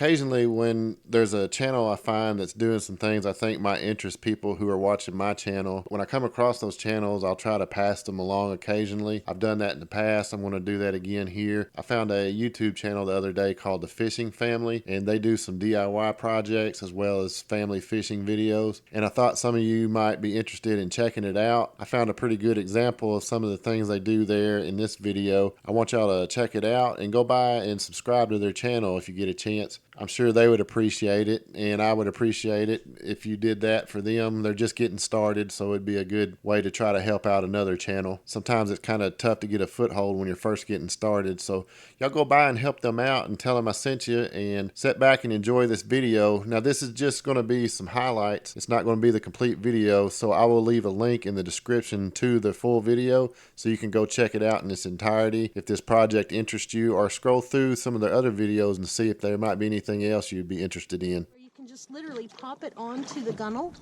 occasionally when there's a channel I find that's doing some things I think might interest people who are watching my channel, when I come across those channels, I'll try to pass them along occasionally. I've done that in the past. I'm going to do that again here. I found a YouTube channel the other day called The Fishing Family, and they do some DIY projects as well as family fishing videos. And I thought some of you might be interested in checking it out. I found a pretty good example of some of the things they do there in this video. I want y'all to check it out and go by and subscribe to their channel if you get a chance. I'm sure they would appreciate it, and I would appreciate it if you did that for them. They're just getting started, so it'd be a good way to try to help out another channel. Sometimes it's kind of tough to get a foothold when you're first getting started, so y'all go by and help them out and tell them I sent you, and sit back and enjoy this video. Now, this is just going to be some highlights. It's not going to be the complete video, so I will leave a link in the description to the full video so you can go check it out in its entirety if this project interests you, or scroll through some of the other videos and see if there might be anything else you'd be interested in. You can just literally pop it onto the gunnel.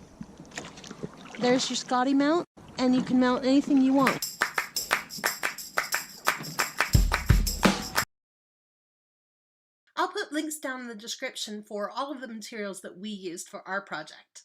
There's your Scotty mount, and you can mount anything you want. I'll put links down in the description for all of the materials that we used for our project.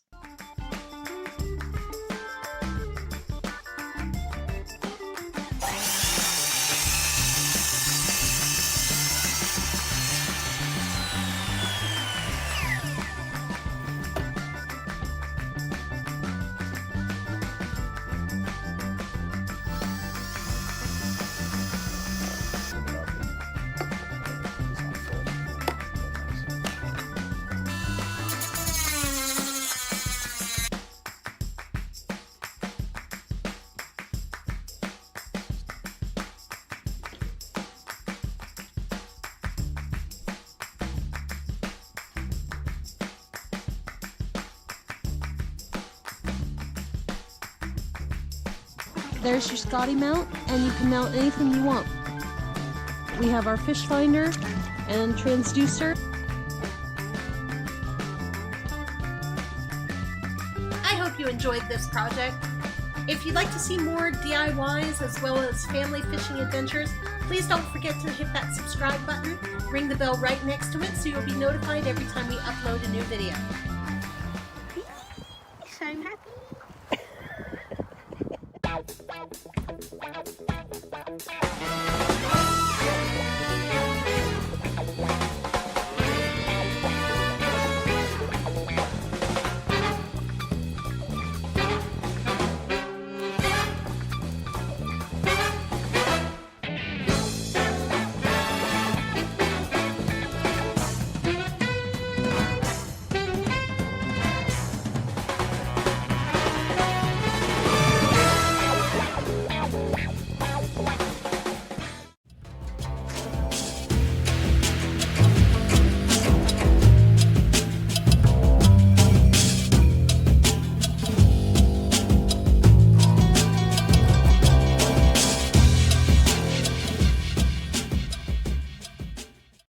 There's your Scotty mount, and you can mount anything you want. We have our fish finder and transducer. I hope you enjoyed this project. If you'd like to see more DIYs as well as family fishing adventures, please don't forget to hit that subscribe button, ring the bell right next to it so you'll be notified every time we upload a new video.